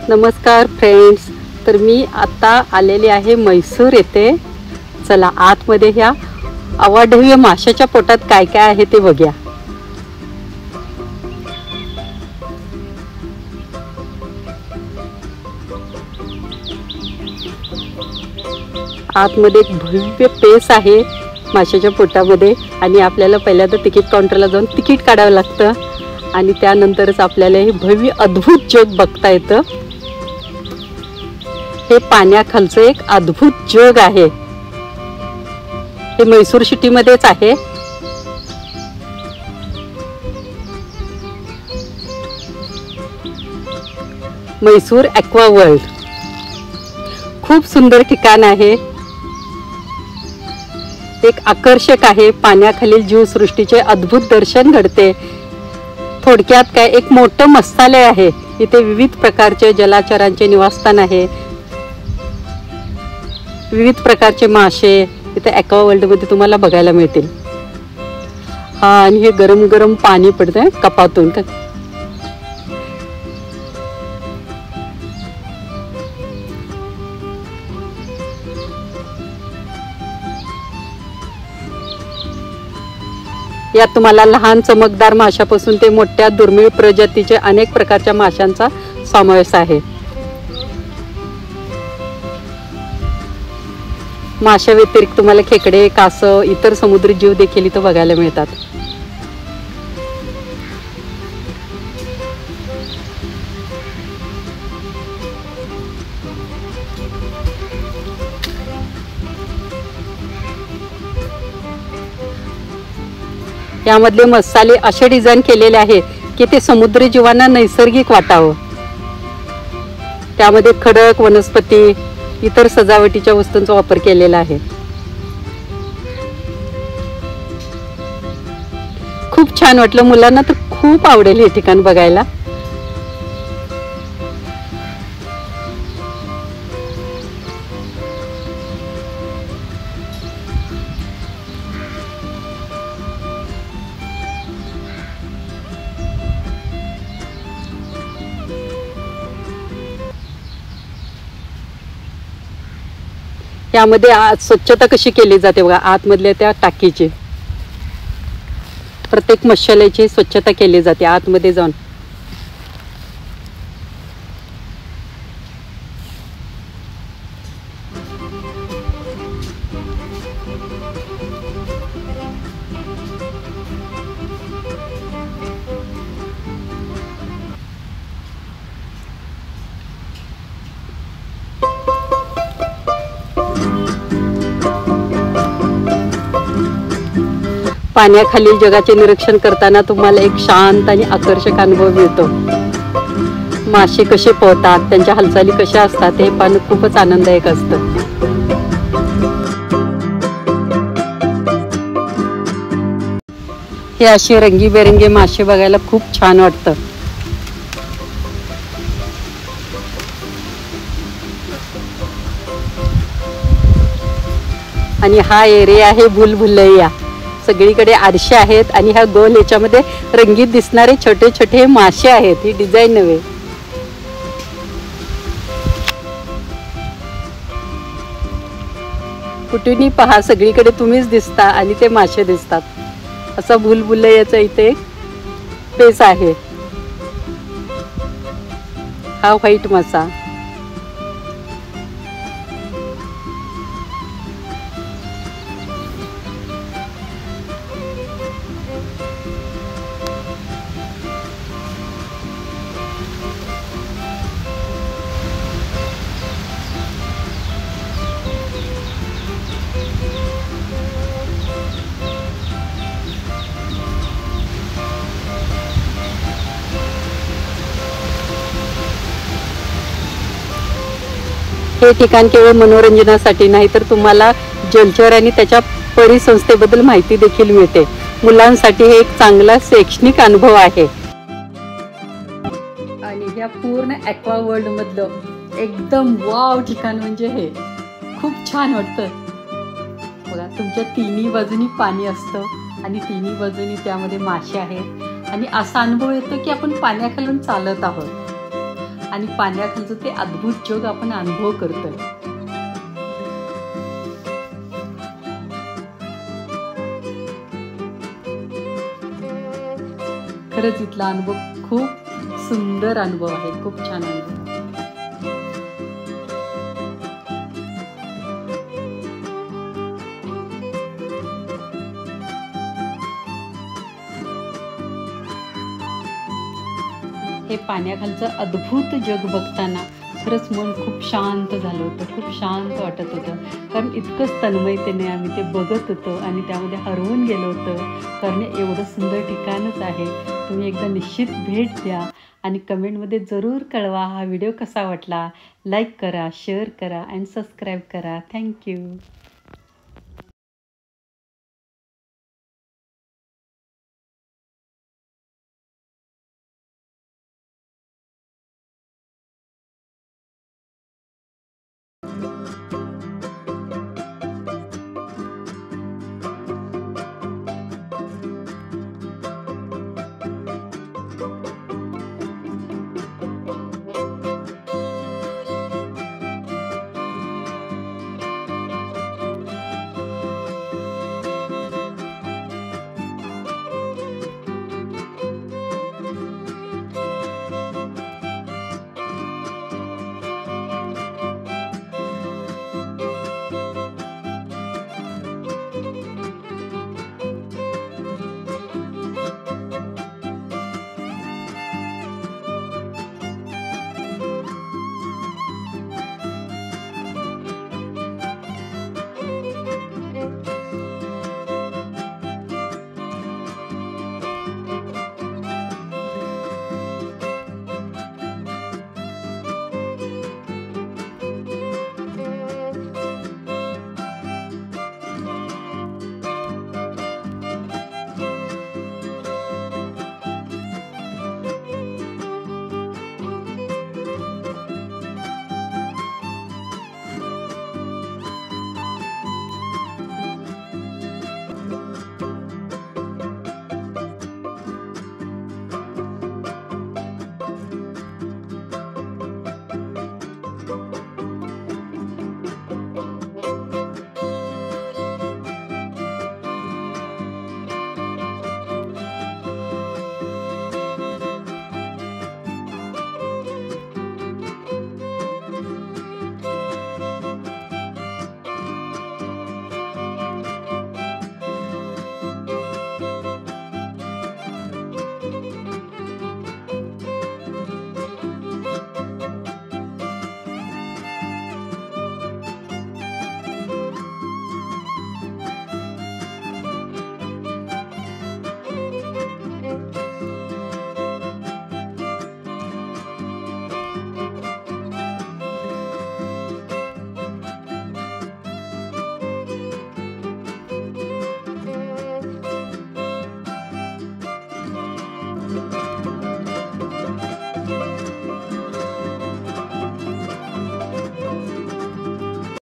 नमस्कार फ्रेंड्स. तर मी आता आलेली आहे म्हैसूर येथे. चला आतमध्ये ह्या अवाढव्य माशाच्या पोटात काय काय आहे ते बघूया. आतमध्ये एक भव्य पेस आहे माशाच्या पोटामध्ये आणि आपल्याला पहिल्यांदा तिकीट काउंटरला जाऊन तिकीट काढावं लागतं आणि त्यानंतरच आपल्याला हे भव्य अद्भुत जग बघता येतं. हे पाण्याखालचं एक अद्भुत जग आहे. हे म्हैसूर सिटीमध्येच आहे. म्हैसूर ॲक्वा वर्ल्ड खूप सुंदर ठिकाण आहे. एक आकर्षक आहे. पाण्याखालील जीवसृष्टीचे अद्भुत दर्शन घडते. थोडक्यात काय एक मोठं मत्स्यालय आहे. इथे विविध प्रकारचे जलचरांचे निवासस्थान आहे. विविध प्रकारचे मासे इथे ॲक्वा वर्ल्ड मध्ये तुम्हाला बघायला मिळतील. हा आणि हे गरम गरम पाणी पडतंय कपातून. यात तुम्हाला लहान चमकदार माशापासून ते मोठ्या दुर्मिळ प्रजातीचे अनेक प्रकारच्या माशांचा समावेश आहे. माशा व्यतिरिक्त तुम्हाला खेकडे, कासव, इतर समुद्री जीव देखील इथं बघायला मिळतात. यामधले मसाले असे डिझाईन केलेले आहेत की ते समुद्री जीवांना नैसर्गिक वाटावं. त्यामध्ये खडक, वनस्पती, इतर सजावटीच्या वस्तूंचा वापर केलेला आहे. खूप छान वाटलं. मुलांना तर खूप आवडेल हे ठिकाण बघायला. यामध्ये स्वच्छता कशी केली जाते बघा. आतमधल्या त्या टाकीची प्रत्येक मशाल्याची स्वच्छता केली जाते आतमध्ये जाऊन. पाण्याखालील जगाचे निरीक्षण करताना तुम्हाला एक शांत आणि आकर्षक अनुभव मिळतो. मासे कसे पोहतात, त्यांच्या हालचाली कशा असतात हे पाहणं खूपच आनंददायक असतं. हे असे रंगीबेरंगी मासे बघायला खूप छान वाटतं. आणि हा एरिया आहे भूलभुलैया. सगळीकडे आरशे आहेत आणि ह्या गोल ह्याच्यामध्ये रंगीत दिसणारे छोटे छोटे मासे आहेत. ही डिझाईन नव्हे. कुठूनही पहा सगळीकडे तुम्हीच दिसता आणि ते मासे दिसतात. असा भूलभुलैयाचा इथे एक पेस आहे. हा व्हाईट मासा. हे ठिकाण केवळ मनोरंजनासाठी नाही तर तुम्हाला जलचर आणि त्याच्या परिसंस्थेबद्दल माहिती देखील मिळते. मुलांसाठी हे एक चांगला शैक्षणिक अनुभव आहे. आणि ह्या पूर्ण ॲक्वा वर्ल्ड मधलं एकदम वाव ठिकाण म्हणजे हे खूप छान वाटतं बघा. तुमच्या तिन्ही बाजूनी पाणी असतं आणि तिन्ही बाजूनी त्यामध्ये मासे आहेत आणि असा अनुभव येतो की आपण पाण्याखालून चालत आहोत. आणि पाण्याखालचं ते अद्भुत जग आपण अनुभव करतोय. खरंच इथला अनुभव खूप सुंदर अनुभव आहे, खूप छान अनुभव. हे पाण्याखालचं अद्भुत जग बघताना खरंच मन खूप शांत झालं होतं, खूप शांत वाटत होतं. कारण इतकंच तन्मयतेने आम्ही ते बघत होतो आणि त्यामध्ये हरवून गेलो होतो. कारण एवढं सुंदर ठिकाणच आहे. तुम्ही एकदा निश्चित भेट द्या आणि कमेंटमध्ये जरूर कळवा हा व्हिडिओ कसा वाटला. लाईक करा, शेअर करा आणि सबस्क्राईब करा. थँक्यू.